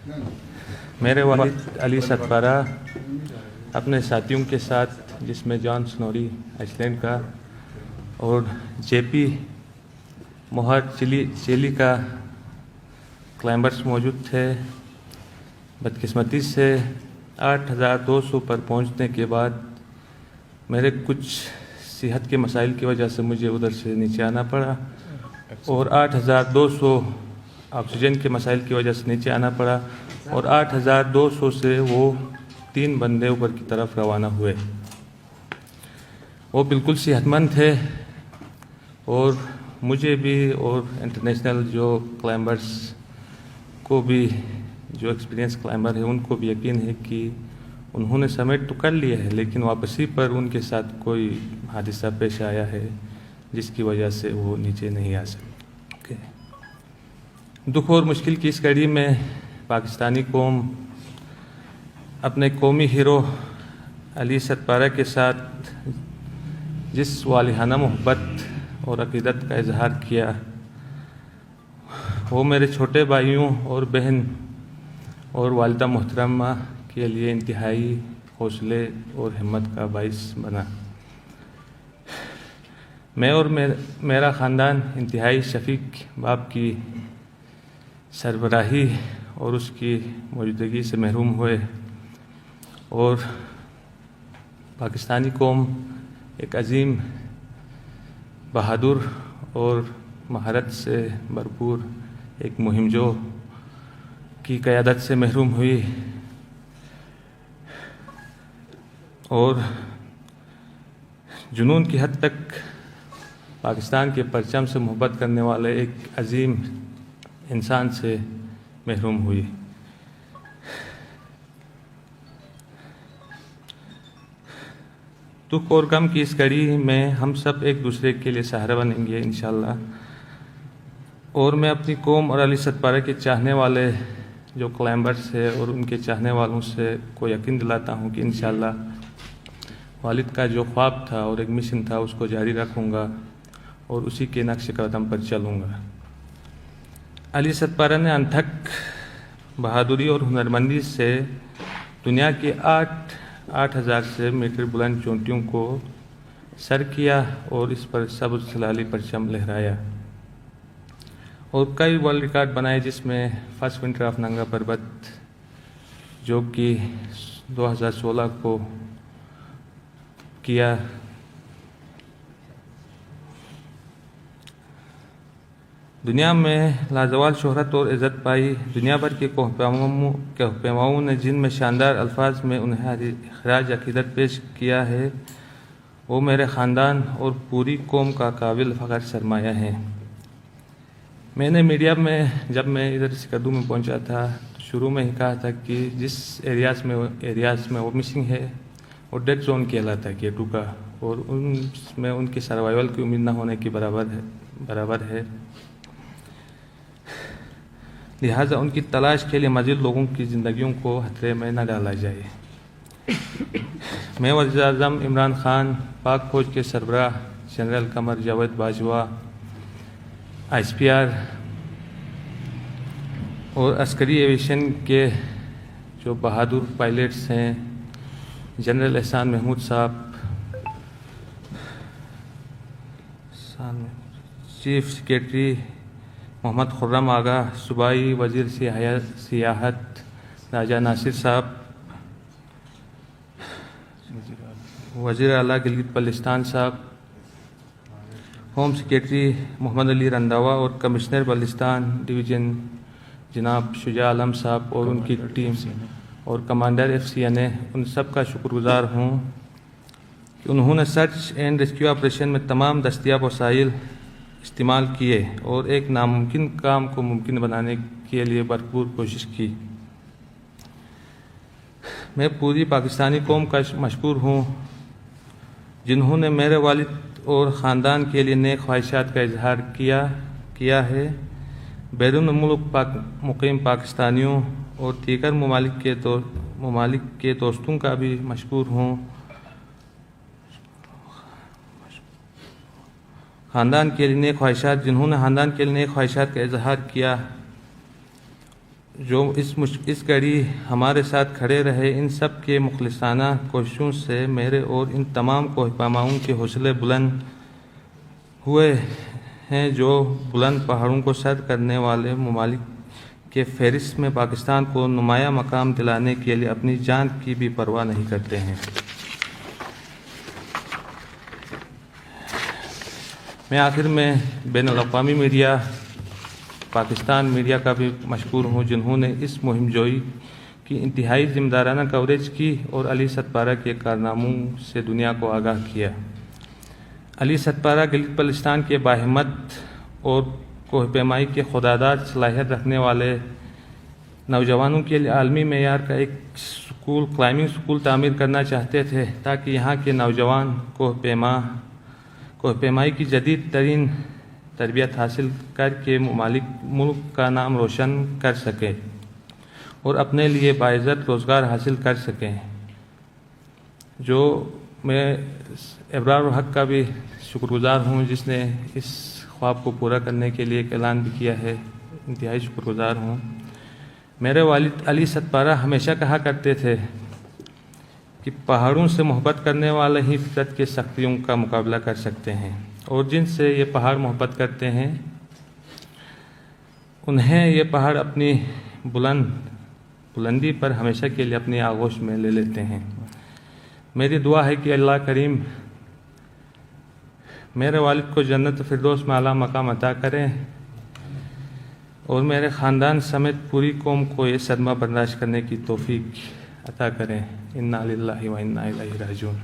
میرے والد علی ستپارہ اپنے ساتھیوں کے ساتھ، جس میں جان سنوری آئس لینڈ کا اور جے پی موہر چیلی کا کلائمبرز موجود تھے. بدقسمتی سے 8200 پر پہنچنے کے بعد میرے کچھ صحت کے مسائل کی وجہ سے مجھے ادھر سے نیچے آنا پڑا، اور 8200 آکسیجن کے مسائل کی وجہ سے نیچے آنا پڑا، اور 8200 سے وہ 3 بندے اوپر کی طرف روانہ ہوئے. وہ بالکل صحت مند تھے، اور مجھے بھی اور انٹرنیشنل جو کلائمبرز کو بھی، جو ایکسپیرینس کلائمبر ہیں، ان کو بھی یقین ہے کہ انہوں نے سمٹ تو کر لیا ہے، لیکن واپسی پر ان کے ساتھ کوئی حادثہ پیش آیا ہے جس کی وجہ سے وہ نیچے نہیں آ سکے. دکھ اور مشکل کی اس گھڑی میں پاکستانی قوم اپنے قومی ہیرو علی ستپارہ کے ساتھ جس والہانہ محبت اور عقیدت کا اظہار کیا، وہ میرے چھوٹے بھائیوں اور بہن اور والدہ محترمہ کے لیے انتہائی حوصلے اور ہمت کا باعث بنا. میں اور میرا خاندان انتہائی شفیق باپ کی سربراہی اور اس کی موجودگی سے محروم ہوئے، اور پاکستانی قوم ایک عظیم، بہادر اور مہارت سے بھرپور ایک مہم جو کی قیادت سے محروم ہوئی، اور جنون کی حد تک پاکستان کے پرچم سے محبت کرنے والے ایک عظیم انسان سے محروم ہوئی. دکھ اور غم کی اس گھڑی میں ہم سب ایک دوسرے کے لیے سہارا بنیں گے انشاءاللہ. اور میں اپنی قوم اور علی ستپارہ کے چاہنے والے جو کلائمبرز ہیں اور ان کے چاہنے والوں سے کو یقین دلاتا ہوں کہ انشاءاللہ والد کا جو خواب تھا اور ایک مشن تھا اس کو جاری رکھوں گا اور اسی کے نقش قدم پر چلوں گا. علی ستپارہ نے انتھک بہادری اور ہنرمندی سے دنیا کے 8000 سے میٹر بلند چوٹیوں کو سر کیا اور اس پر سبز ہلالی پرچم لہرایا، اور کئی ورلڈ ریکارڈ بنائے، جس میں فرسٹ ونٹر آف ننگا پربت جو کہ 2016 کو کیا. دنیا میں لازوال شہرت اور عزت پائی. دنیا بھر کے کوہ نے جن میں شاندار الفاظ میں انہیں خراج عقیدت پیش کیا ہے، وہ میرے خاندان اور پوری قوم کا قابل فخر سرمایہ ہیں. میں نے میڈیا میں جب میں ادھر سکردو میں پہنچا تھا تو شروع میں ہی کہا تھا کہ جس ایریاز میں وہ مسنگ ہے وہ ڈیڈ زون کہلاتا ہے K2 کا، اور ان میں ان کے سروائیول کی امید نہ ہونے کی برابر ہے. لہٰذا ان کی تلاش کے لیے مزید لوگوں کی زندگیوں کو خطرے میں نہ ڈالا جائے. میں وزیر اعظم عمران خان، پاک فوج کے سربراہ جنرل قمر جاوید باجوہ، ICPR اور عسکری ایویشن کے جو بہادر پائلٹس ہیں، جنرل احسان محمود صاحب، چیف سیکریٹری محمد خرم آغا، صوبائی وزیر سیاحت راجہ ناصر صاحب، وزیر اعلیٰ گلگت بلتستان صاحب، ہوم سیکریٹری محمد علی رنداوا اور کمشنر بلتستان ڈویژن جناب شجاع عالم صاحب اور ان کی ٹیم اور کمانڈر FCNA، ان سب کا شکر گزار ہوں کہ انہوں نے سرچ اینڈ ریسکیو آپریشن میں تمام دستیاب وسائل استعمال کیے اور ایک ناممکن کام کو ممکن بنانے کے لیے بھرپور کوشش کی. میں پوری پاکستانی قوم کا مشکور ہوں جنہوں نے میرے والد اور خاندان کے لیے نیک خواہشات کا اظہار کیا ہے. بیرون ملک مقیم پاکستانیوں اور دیگر ممالک کے دوستوں کا بھی مشکور ہوں. خاندان کے لیے نیک خواہشات جنہوں نے خاندان کے لیے نیک خواہشات کا اظہار کیا جو اس گھڑی ہمارے ساتھ کھڑے رہے، ان سب کے مخلصانہ کوششوں سے میرے اور ان تمام کوہ پیماؤں کے حوصلے بلند ہوئے ہیں، جو بلند پہاڑوں کو سر کرنے والے ممالک کے فہرست میں پاکستان کو نمایاں مقام دلانے کے لیے اپنی جان کی بھی پرواہ نہیں کرتے ہیں۔ میں آخر میں بین الاقوامی میڈیا، پاکستان میڈیا کا بھی مشکور ہوں، جنہوں نے اس مہم جوئی کی انتہائی ذمہ دارانہ کوریج کی اور علی ست پارہ کے کارناموں سے دنیا کو آگاہ کیا۔ علی ست پارہ گلگت بلتستان کے باہمت اور کوہ پیمائی کے خودداد صلاحیت رکھنے والے نوجوانوں کے لیے عالمی معیار کا ایک کلائمبنگ سکول تعمیر کرنا چاہتے تھے، تاکہ یہاں کے نوجوان کوہ پیمائی کی جدید ترین تربیت حاصل کر کے ملک کا نام روشن کر سکیں اور اپنے لیے باعزت روزگار حاصل کر سکیں۔ جو میں ابرار الحق کا بھی شکر گزار ہوں، جس نے اس خواب کو پورا کرنے کے لیے ایک اعلان بھی کیا ہے، انتہائی شکر گزار ہوں۔ میرے والد علی ست پارہ ہمیشہ کہا کرتے تھے کہ پہاڑوں سے محبت کرنے والے ہی فطرت کی سختیوں کا مقابلہ کر سکتے ہیں، اور جن سے یہ پہاڑ محبت کرتے ہیں انہیں یہ پہاڑ اپنی بلندی پر ہمیشہ کے لیے اپنی آغوش میں لے لیتے ہیں۔ میری دعا ہے کہ اللہ کریم میرے والد کو جنت فردوس میں اعلیٰ مقام عطا کریں اور میرے خاندان سمیت پوری قوم کو یہ صدمہ برداشت کرنے کی توفیق عطا کریں۔ انا للہ و انا الیہ راجعون۔